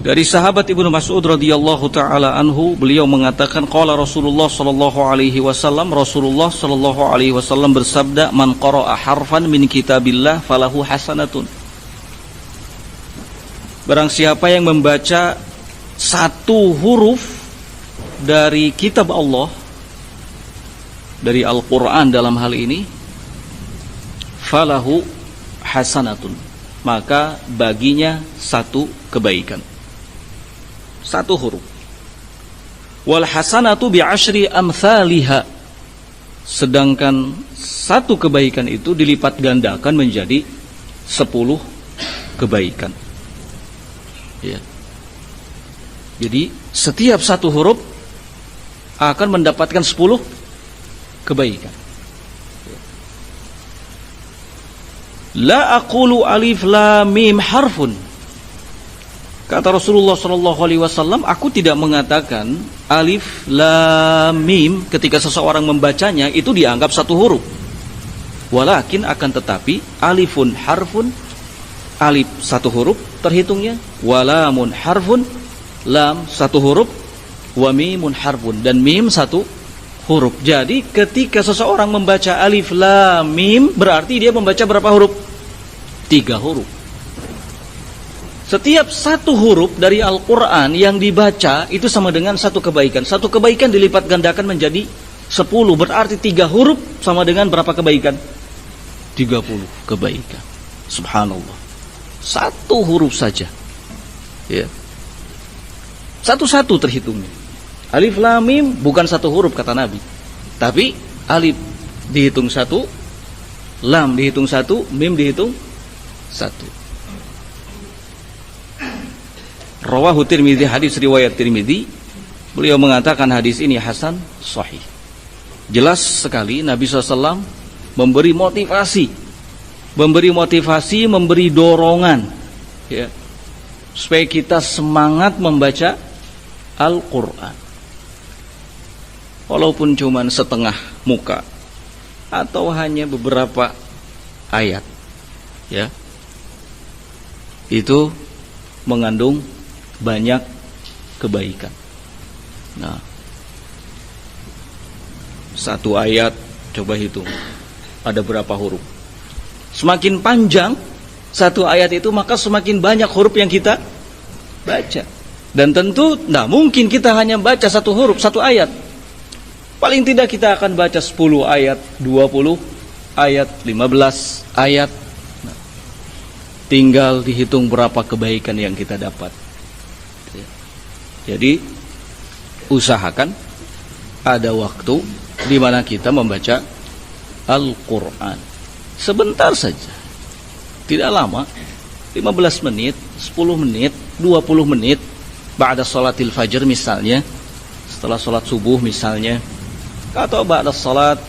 Dari sahabat Ibnu Mas'ud radhiyallahu taala anhu, beliau mengatakan qala Rasulullah sallallahu alaihi wasallam, Rasulullah sallallahu alaihi wasallam bersabda, man qara'a harfan min kitabillah falahu hasanatun. Barang siapa yang membaca satu huruf dari kitab Allah, dari Al-Qur'an dalam hal ini, falahu hasanatun, maka baginya satu kebaikan. Satu huruf. Wal hasanatu bi asyri amthaliha. Sedangkan satu kebaikan itu dilipat gandakan menjadi 10 kebaikan. Ya. Jadi setiap satu huruf akan mendapatkan 10 kebaikan. La aqulu alif lam mim harfun. Kata Rasulullah SAW, aku tidak mengatakan alif lam mim ketika seseorang membacanya itu dianggap satu huruf. Walakin akan tetapi alifun harfun, alif satu huruf terhitungnya, walamun harfun, lam satu huruf, wa mimun harfun, dan mim satu huruf. Jadi ketika seseorang membaca alif lam mim, berarti dia membaca berapa huruf? 3 huruf. Setiap satu huruf dari Al-Quran yang dibaca itu sama dengan satu kebaikan. Satu kebaikan dilipat gandakan menjadi 10. Berarti 3 huruf sama dengan berapa kebaikan? 30 kebaikan. Subhanallah. Satu huruf saja. Ya. Satu-satu terhitungnya. Alif lam mim bukan satu huruf kata Nabi. Tapi alif dihitung 1, lam dihitung 1, mim dihitung 1. Rawahu Tirmidzi, hadis riwayat Tirmidzi. Beliau mengatakan hadis ini hasan sahih. Jelas sekali Nabi SAW memberi motivasi, memberi dorongan, ya, supaya kita semangat membaca Al-Quran, walaupun cuma setengah muka atau hanya beberapa ayat, ya, itu mengandung banyak kebaikan. Nah, satu ayat coba hitung ada berapa huruf. Semakin panjang satu ayat itu, maka semakin banyak huruf yang kita baca. Dan tentu tidak mungkin kita hanya baca satu huruf, satu ayat. Paling tidak kita akan baca 10 ayat, 20 ayat, 15 ayat. Nah, tinggal dihitung berapa kebaikan yang kita dapat. Jadi usahakan ada waktu di mana kita membaca Al-Quran. Sebentar saja, tidak lama, 15 menit, 10 menit, 20 menit, ba'da salatil fajr misalnya, setelah salat subuh misalnya, atau ba'da salat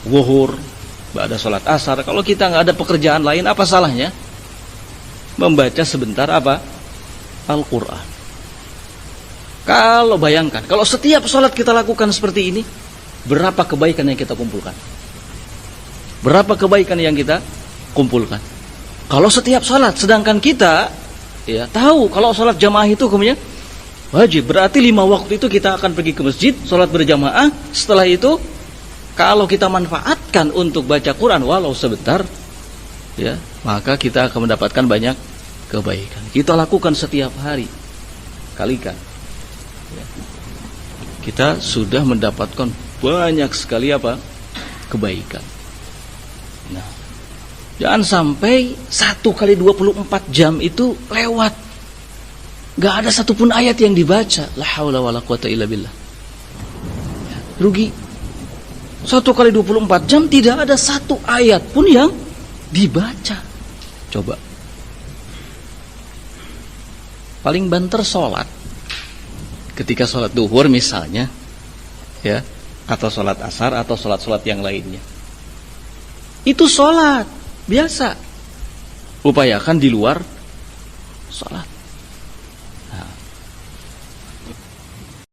zuhur, ba'da salat asar. Kalau kita nggak ada pekerjaan lain, apa salahnya membaca sebentar apa? Al-Quran. Kalau bayangkan, kalau setiap sholat kita lakukan seperti ini, berapa kebaikan yang kita kumpulkan? Berapa kebaikan yang kita kumpulkan? Kalau setiap sholat, sedangkan kita ya tahu kalau sholat jamaah itu hukumnya wajib, berarti 5 waktu itu kita akan pergi ke masjid, sholat berjamaah. Setelah itu, kalau kita manfaatkan untuk baca Quran walau sebentar, ya, maka kita akan mendapatkan banyak kebaikan. Kita lakukan setiap hari, kalikan. Kita sudah mendapatkan banyak sekali apa? Kebaikan. Nah, jangan sampai 1 kali 24 jam itu lewat, gak ada satupun ayat yang dibaca. La haula wala quwata illa billah. Rugi. 1 kali 24 jam tidak ada satu ayat pun yang dibaca. Coba. Paling banter sholat. Ketika sholat duhur misalnya, ya, atau sholat asar, atau sholat-sholat yang lainnya, itu sholat biasa. Upayakan di luar sholat.